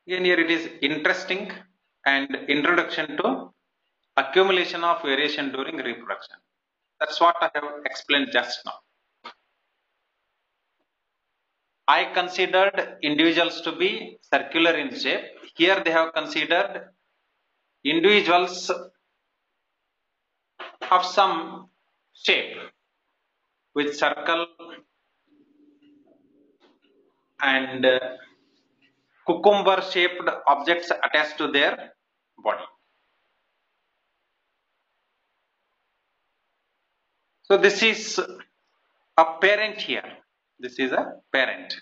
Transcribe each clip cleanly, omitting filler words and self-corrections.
Again here it is interesting and introduction to accumulation of variation during reproduction. That's what I have explained just now. I considered individuals to be circular in shape. Here they have considered individuals of some shape with circle and cucumber shaped objects attached to their body. So this is a parent here. This is a parent.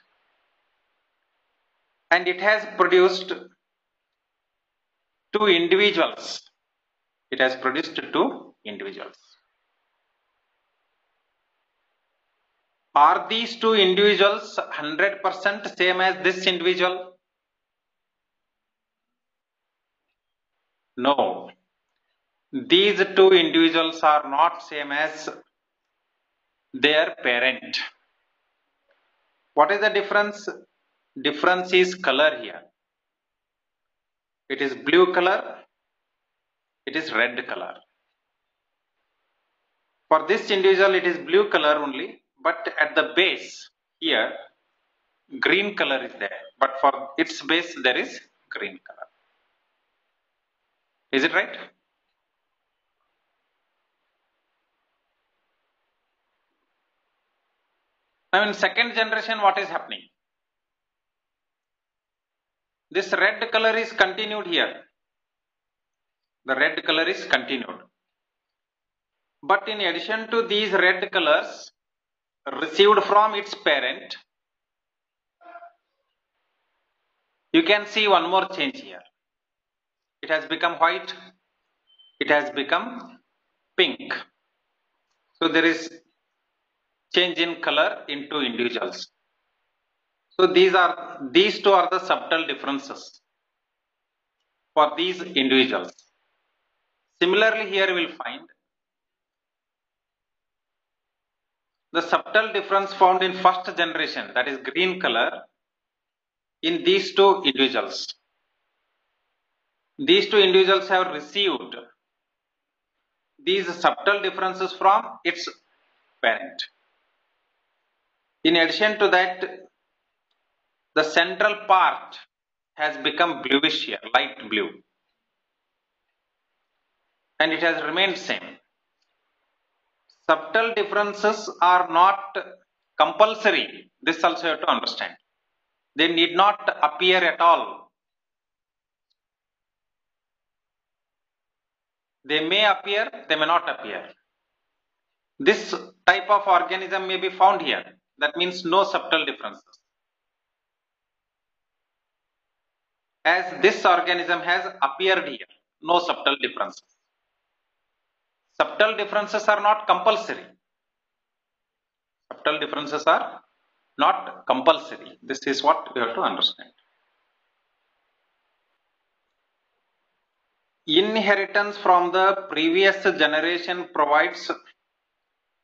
And it has produced two individuals. It has produced two individuals. Are these two individuals 100% same as this individual? No. These two individuals are not same as their parent. What is the difference? Difference is color here. It is blue color. It is red color. For this individual, it is blue color only, but at the base here, green color is there. But for its base, there is green color. Is it right? Now in second generation, what is happening? This red color is continued here. The red color is continued. But in addition to these red colors received from its parent, you can see one more change here. It has become white. It has become pink. So there is change in color in two individuals. So these two are the subtle differences for these individuals. Similarly, here we will find the subtle difference found in first generation, that is green color, in these two individuals. These two individuals have received these subtle differences from its parent. In addition to that, the central part has become bluish here, light blue, and it has remained same. Subtle differences are not compulsory. This also you have to understand. They need not appear at all. They may appear, they may not appear. This type of organism may be found here. That means no subtle differences. As this organism has appeared here, no subtle differences. Subtle differences are not compulsory. Subtle differences are not compulsory. This is what we have to understand. Inheritance from the previous generation provides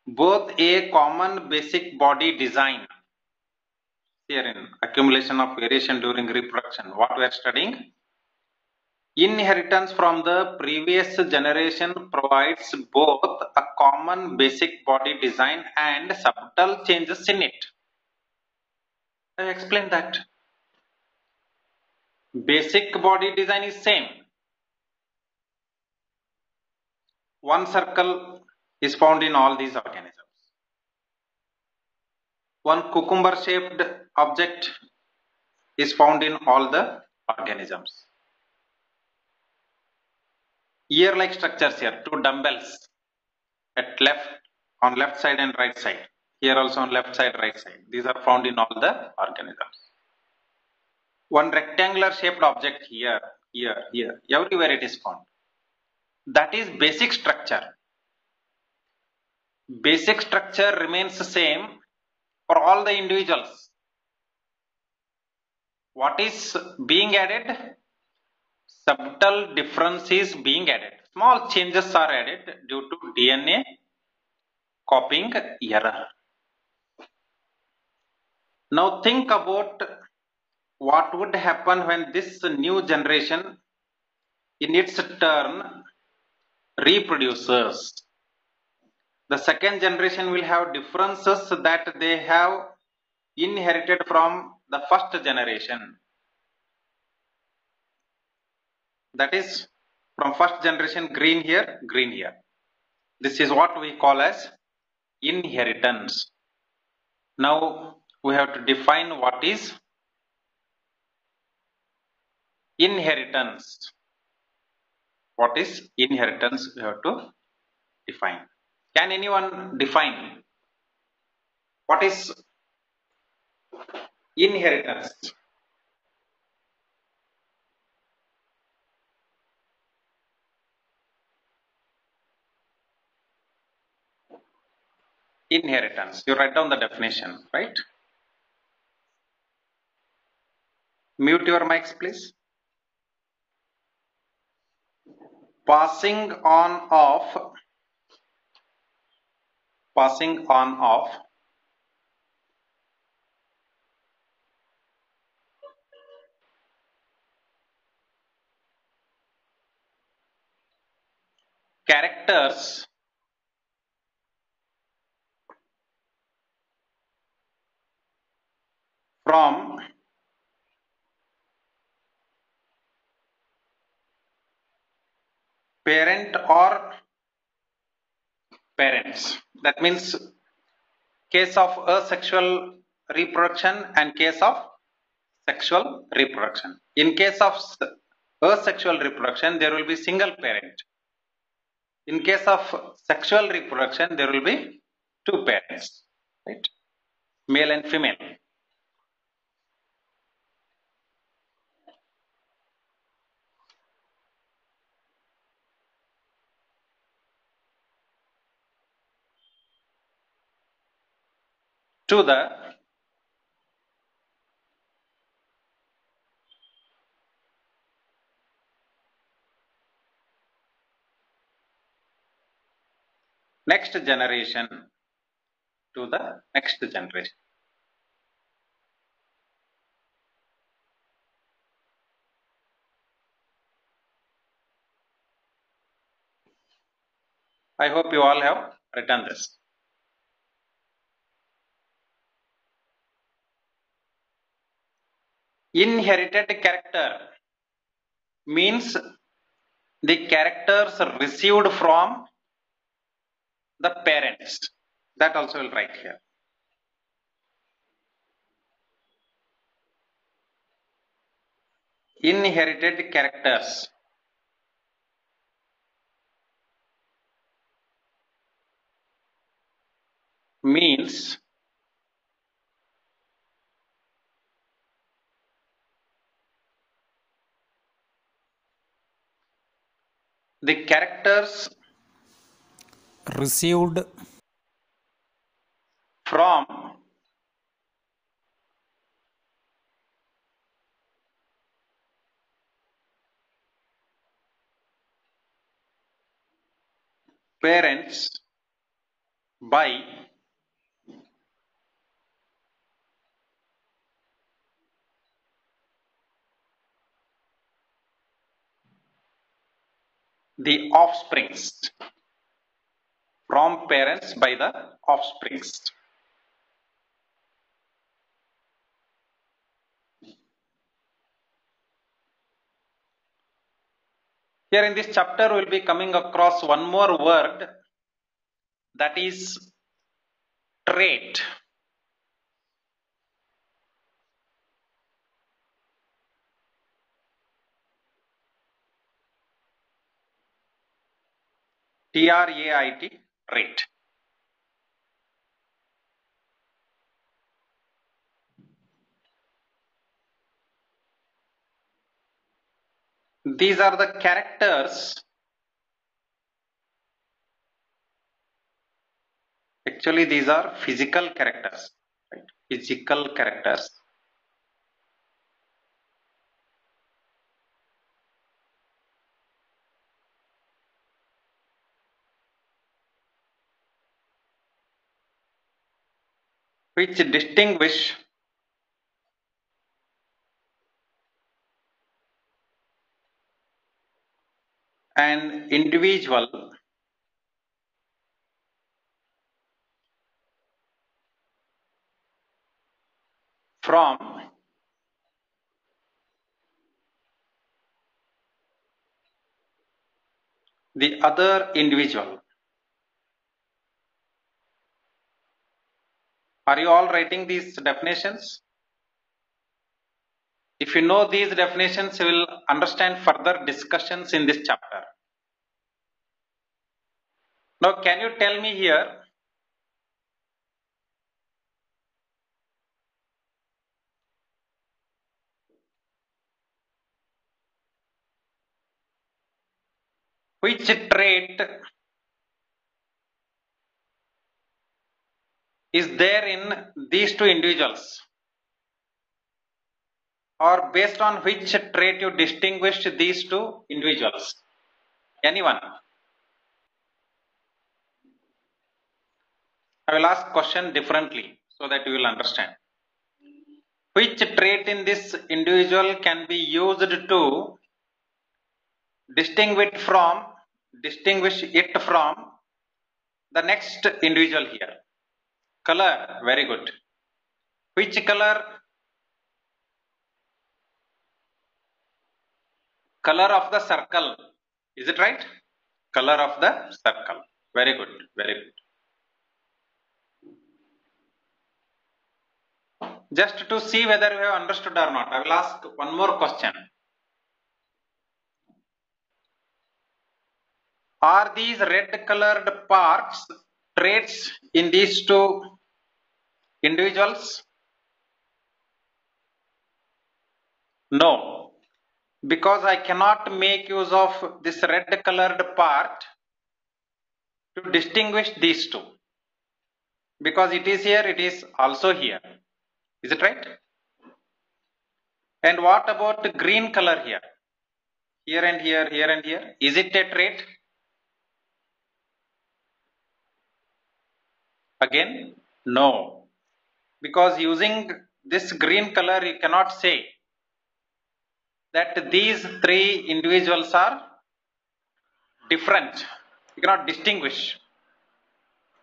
both a common basic body design. Here in accumulation of variation during reproduction, what we are studying, inheritance from the previous generation provides both a common basic body design and subtle changes in it. I explained that. Basic body design is same. One circle is found in all these organisms. One cucumber shaped object is found in all the organisms. Ear like structures here, two dumbbells on left side and right side. Here also on left side, right side. These are found in all the organisms. One rectangular shaped object here, everywhere it is found. That is basic structure. Basic structure remains the same for all the individuals. What is being added? Subtle difference is being added. Small changes are added due to DNA copying error. Now think about what would happen when this new generation in its turn reproduces? The second generation will have differences that they have inherited from the first generation. That is, from first generation, green here, green here. This is what we call as inheritance. Now we have to define what is inheritance. What is inheritance? We have to define. Can anyone define what is inheritance? Inheritance. You write down the definition, right? Mute your mics, please. Passing on of characters from parent or parents. That means case of asexual reproduction and case of sexual reproduction. In case of asexual reproduction, there will be single parent. In case of sexual reproduction, there will be two parents, right? Male and female. To the next generation. To the next generation. I hope you all have written this. Inherited character means the characters received from the parents. That also will write here. Inherited characters means the characters received from parents by the offsprings. From parents by the offsprings. Here in this chapter, we will be coming across one more word, that is trait. T-R-A-I-T, trait. These are the characters. Actually, these are physical characters, right? Physical characters. Which distinguish an individual from the other individual. Are you all writing these definitions? If you know these definitions, you will understand further discussions in this chapter. Now, can you tell me here, which trait is there in these two individuals? Or based on which trait you distinguished these two individuals? Anyone? I will ask question differently so that you will understand. Which trait in this individual can be used to distinguish it from the next individual here? Color, very good. Which color? Color of the circle. Is it right? Color of the circle. Very good, very good. Just to see whether you have understood or not, I will ask one more question. Are these red colored parts traits in these two individuals? No, because I cannot make use of this red colored part to distinguish these two. Because it is here, it is also here. Is it right? And what about the green color here? Here and here, here and here. Is it a trait? Again, no. Because using this green color, you cannot say that these three individuals are different. You cannot distinguish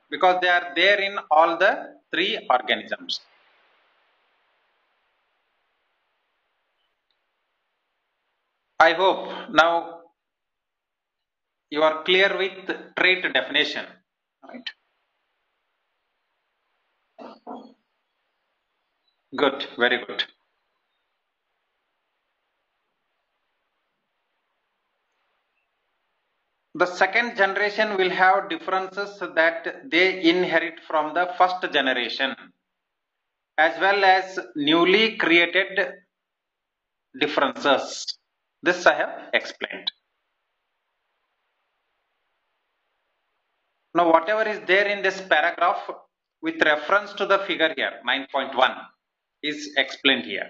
because they are there in all the three organisms. I hope now you are clear with trait definition, right? Good, very good. The second generation will have differences that they inherit from the first generation, as well as newly created differences. This I have explained. Now, whatever is there in this paragraph with reference to the figure here, 9.1, is explained here.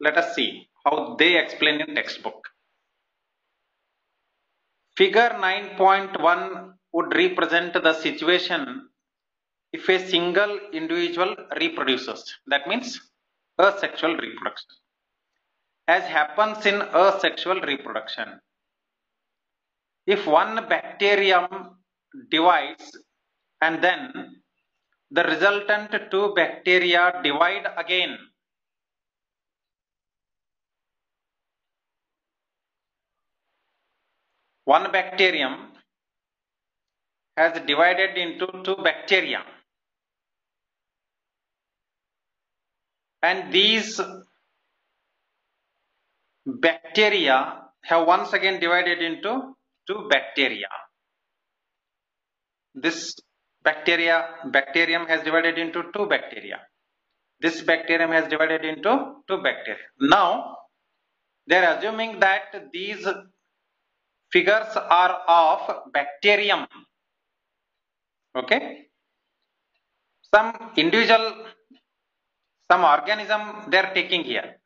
Let us see how they explain in textbook. Figure 9.1 would represent the situation if a single individual reproduces. That means asexual reproduction. As happens in asexual reproduction, if one bacterium divides and then the resultant two bacteria divide again, one bacterium has divided into two bacteria, and these bacteria have once again divided into two bacteria. This bacterium has divided into two bacteria. This bacterium has divided into two bacteria. Now they are assuming that these figures are of bacterium. Okay, some individual, some organism they are taking here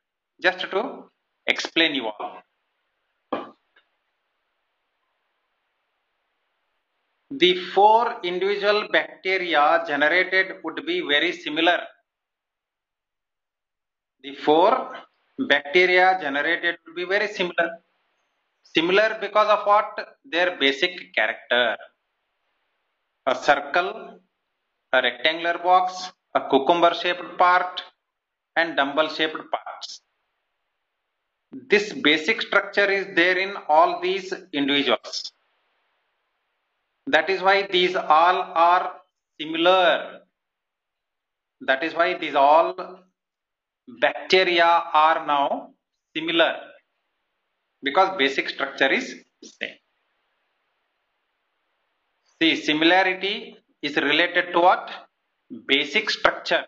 just to explain you all. The four individual bacteria generated would be very similar. The four bacteria generated would be very similar. Similar because of what? Their basic character. A circle, a rectangular box, a cucumber shaped part, and dumbbell shaped parts. This basic structure is there in all these individuals. That is why these all are similar. That is why these all bacteria are now similar, because basic structure is same. See, similarity is related to what? Basic structure,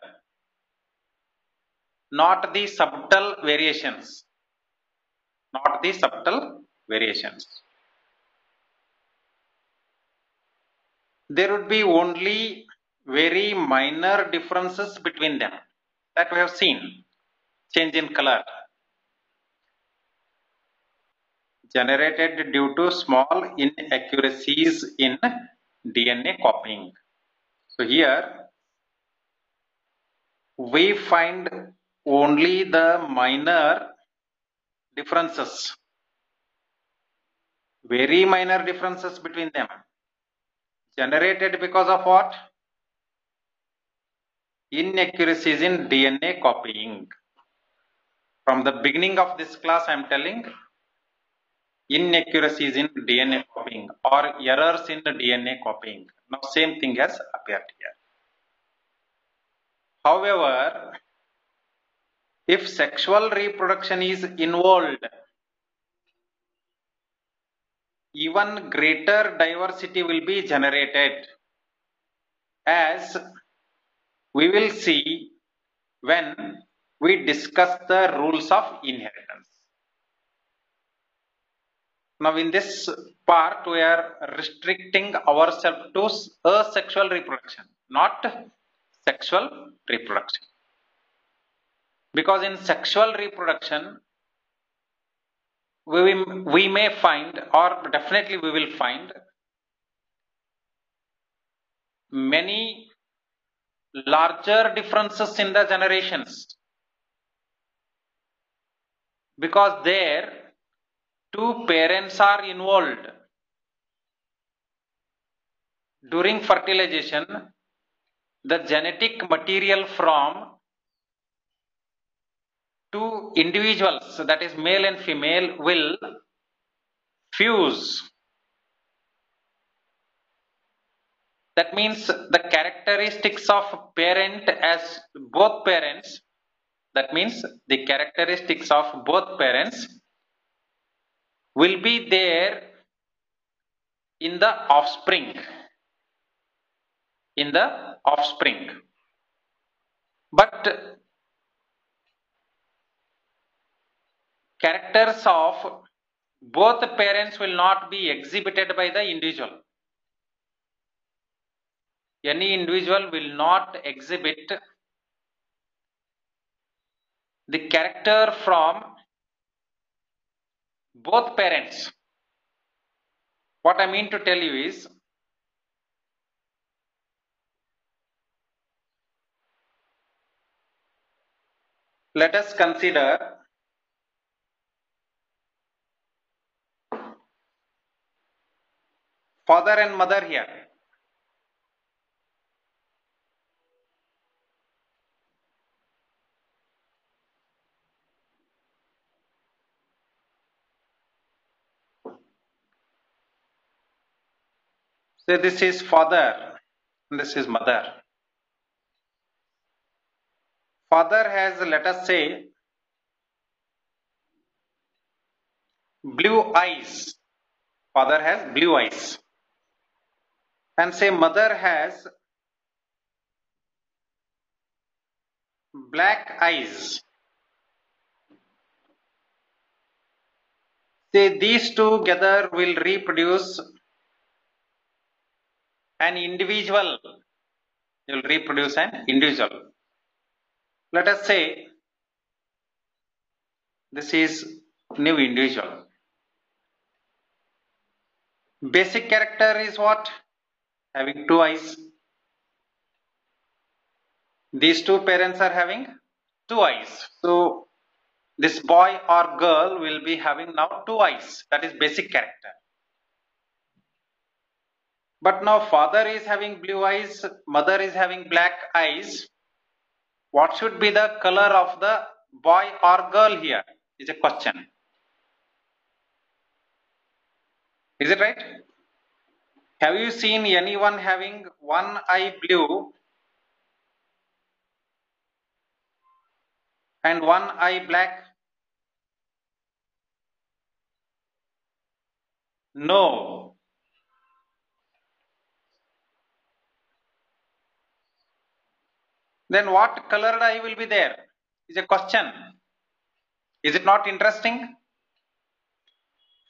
not the subtle variations. Not the subtle variations. There would be only very minor differences between them that we have seen. Change in color, generated due to small inaccuracies in DNA copying. So here we find only the minor differences, very minor differences between them, generated because of what? Inaccuracies in DNA copying. From the beginning of this class, I am telling inaccuracies in DNA copying or errors in the DNA copying. Now, same thing has appeared here. However, if sexual reproduction is involved, even greater diversity will be generated, as we will see when we discuss the rules of inheritance. Now, in this part, we are restricting ourselves to asexual reproduction, not sexual reproduction. Because in sexual reproduction, we may find, or definitely we will find, many larger differences in the generations. Because there, two parents are involved. During fertilization, the genetic material from two individuals, that is male and female, will fuse. That means the characteristics of parent as both parents, that means the characteristics of both parents will be there in the offspring. In the offspring. But characters of both parents will not be exhibited by the individual. Any individual will not exhibit the character from both parents. What I mean to tell you is, let us consider father and mother here. Say this is father and this is mother. Father has, let us say, blue eyes. Father has blue eyes. And say mother has black eyes. Say these two together will reproduce an individual. You will reproduce an individual. Let us say this is new individual. Basic character is what? Having two eyes. These two parents are having two eyes. So this boy or girl will be having now two eyes. That is basic character. But now father is having blue eyes, mother is having black eyes. What should be the color of the boy or girl here is a question. Is it right? Have you seen anyone having one eye blue and one eye black? No. Then what colored eye will be there is a question. Is it not interesting?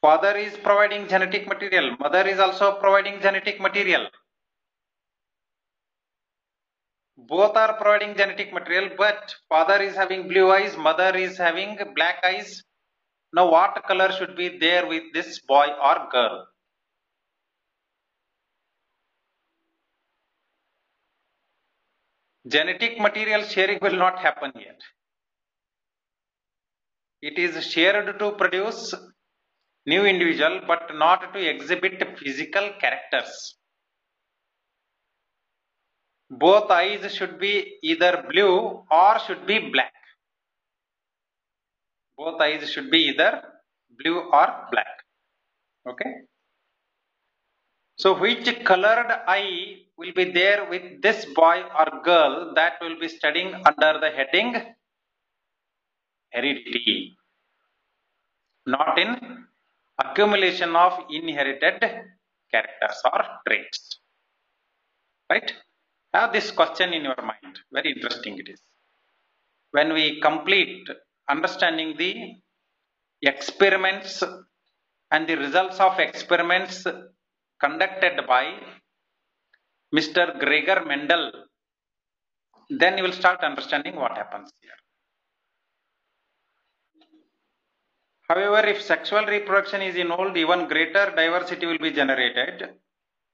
Father is providing genetic material, mother is also providing genetic material. Both are providing genetic material, but father is having blue eyes, mother is having black eyes. Now what color should be there with this boy or girl? Genetic material sharing will not happen yet. It is shared to produce new individual, but not to exhibit physical characters. Both eyes should be either blue or should be black. Both eyes should be either blue or black. Okay. So which colored eye will be there with this boy or girl, that will be studying under the heading heredity, not in accumulation of inherited characters or traits. Right? Have this question in your mind. Very interesting it is. When we complete understanding the experiments and the results of experiments conducted by Mr. Gregor Mendel, then you will start understanding what happens here. However, if sexual reproduction is involved, even greater diversity will be generated,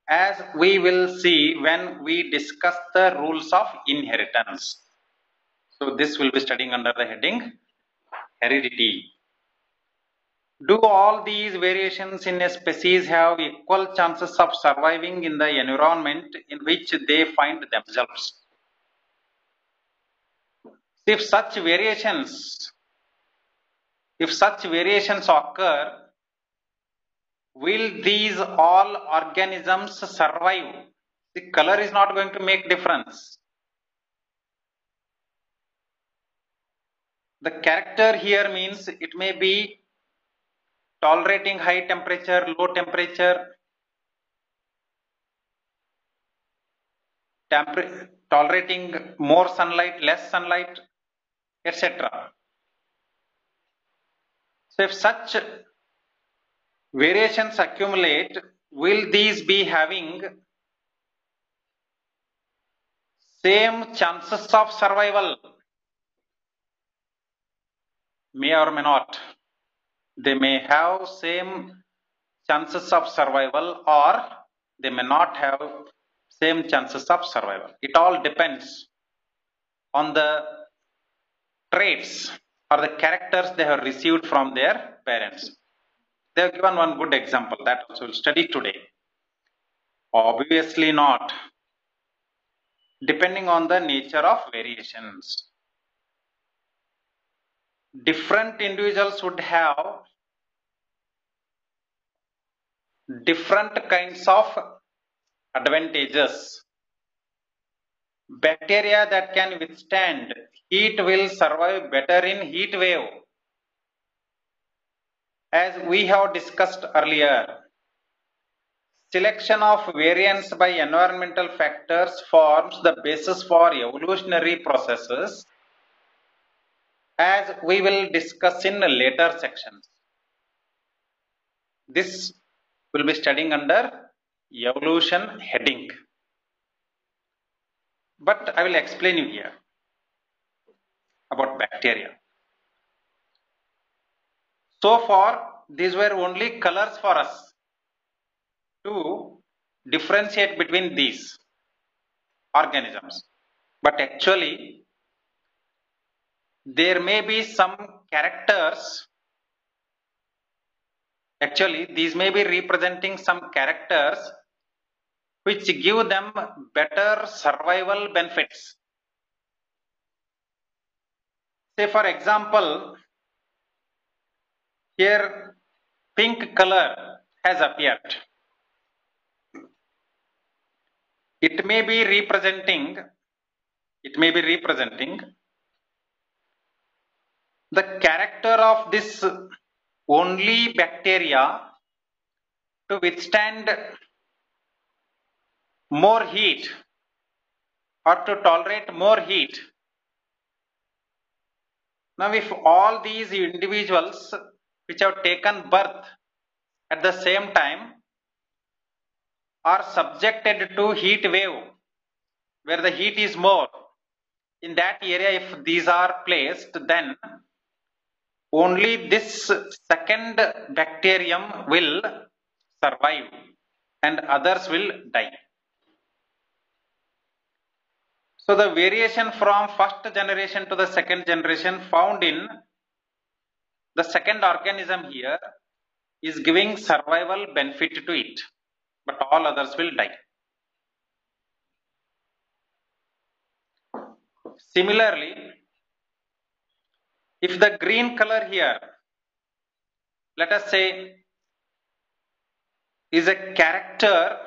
as we will see when we discuss the rules of inheritance. So this will be studying under the heading heredity. Do all these variations in a species have equal chances of surviving in the environment in which they find themselves? If such variations occur, will these all organisms survive? The color is not going to make difference. The character here means it may be tolerating high temperature, low temperature, tolerating more sunlight, less sunlight, etc. So if such variations accumulate, will these be having same chances of survival? May or may not. They may have same chances of survival, or they may not have same chances of survival. It all depends on the traits or the characters they have received from their parents. They have given one good example that also we'll study today. Obviously not. Depending on the nature of variations. Different individuals would have different kinds of advantages. Bacteria that can withstand heat will survive better in heat wave. As we have discussed earlier, selection of variants by environmental factors forms the basis for evolutionary processes, as we will discuss in later sections. This will be studying under evolution heading. But I will explain you here about bacteria. So far, these were only colors for us to differentiate between these organisms. But actually, there may be some characters. Actually, these may be representing some characters which give them better survival benefits. Say for example, here pink color has appeared. It may be representing the character of this only bacteria to withstand more heat or to tolerate more heat. Now, if all these individuals which have taken birth at the same time are subjected to heat wave where the heat is more, in that area if these are placed, then only this second bacterium will survive and others will die. So the variation from first generation to the second generation found in the second organism here is giving survival benefit to it, but all others will die. Similarly, if the green color here, let us say, is a character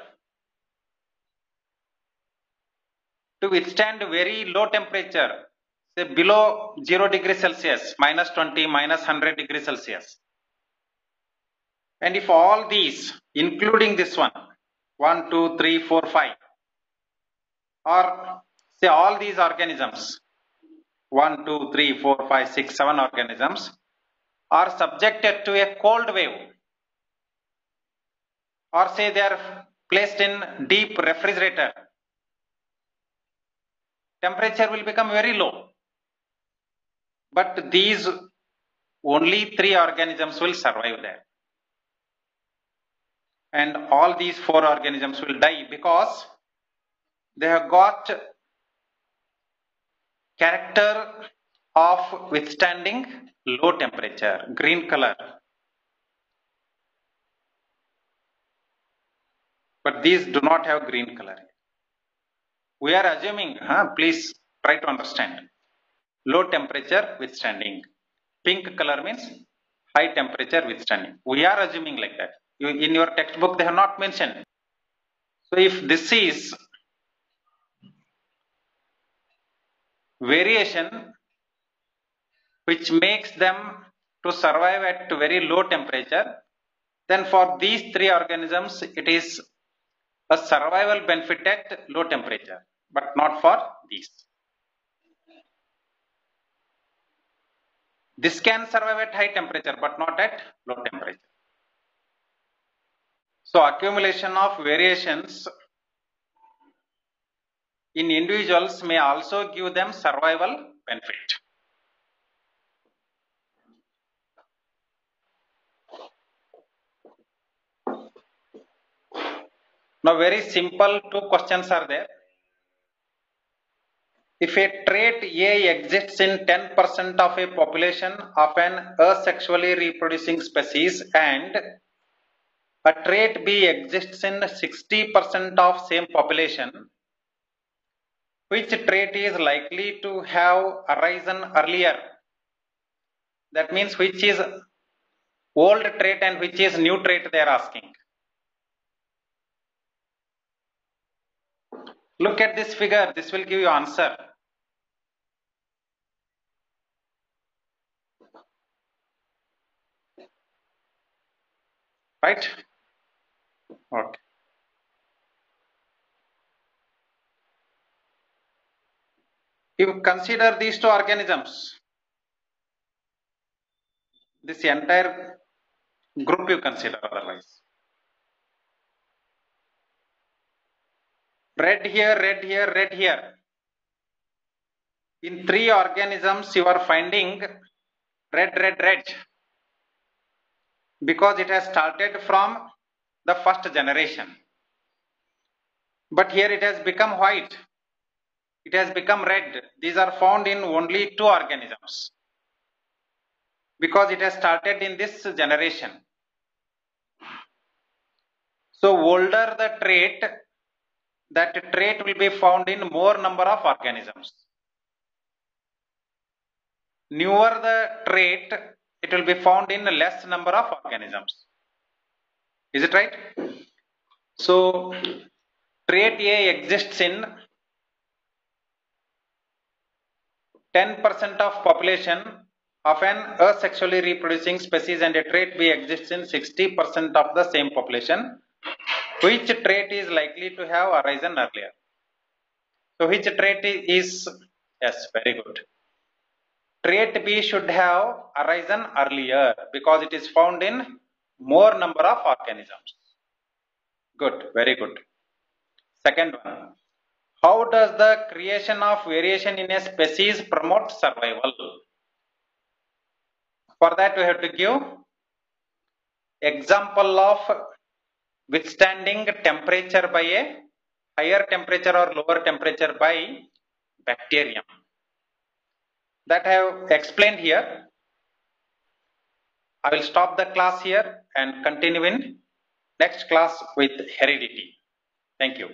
to withstand very low temperature, say below 0 degree Celsius, minus 20, minus 100 degree Celsius. And if all these, including this one, 1, 2, 3, 4, 5, or say all these organisms, 1, 2, 3, 4, 5, 6, 7 organisms are subjected to a cold wave, or say they are placed in deep refrigerator, temperature will become very low. But these only 3 organisms will survive there. And all these 4 organisms will die because they have got character of withstanding low temperature, green color. But these do not have green color. We are assuming, please try to understand. Low temperature withstanding. Pink color means high temperature withstanding. We are assuming like that. In your textbook, they have not mentioned. So if this is variation which makes them to survive at very low temperature, then for these 3 organisms, it is a survival benefit at low temperature, but not for these. This can survive at high temperature, but not at low temperature. So accumulation of variations in individuals may also give them survival benefit. Now very simple 2 questions are there. If a trait A exists in 10% of a population of an asexually reproducing species and a trait B exists in 60% of same population, which trait is likely to have arisen earlier? That means which is old trait and which is new trait they are asking. Look at this figure, this will give you answer. Right? Okay. You consider these 2 organisms, this entire group you consider otherwise. Red here, red here, red here. In 3 organisms you are finding red, red, red, because it has started from the first generation. But here it has become white. it has become red. These are found in only 2 organisms because it has started in this generation. So older the trait, that trait will be found in more number of organisms. Newer the trait, it will be found in less number of organisms. Is it right? So trait A exists in 10% of population of an asexually reproducing species, and a trait B exists in 60% of the same population. Which trait is likely to have arisen earlier? So which trait is, yes, very good. Trait B should have arisen earlier because it is found in more number of organisms. Good, very good. Second one. How does the creation of variation in a species promote survival? For that we have to give example of withstanding temperature by a higher temperature or lower temperature by bacterium. That I have explained here. I will stop the class here and continue in next class with heredity. Thank you.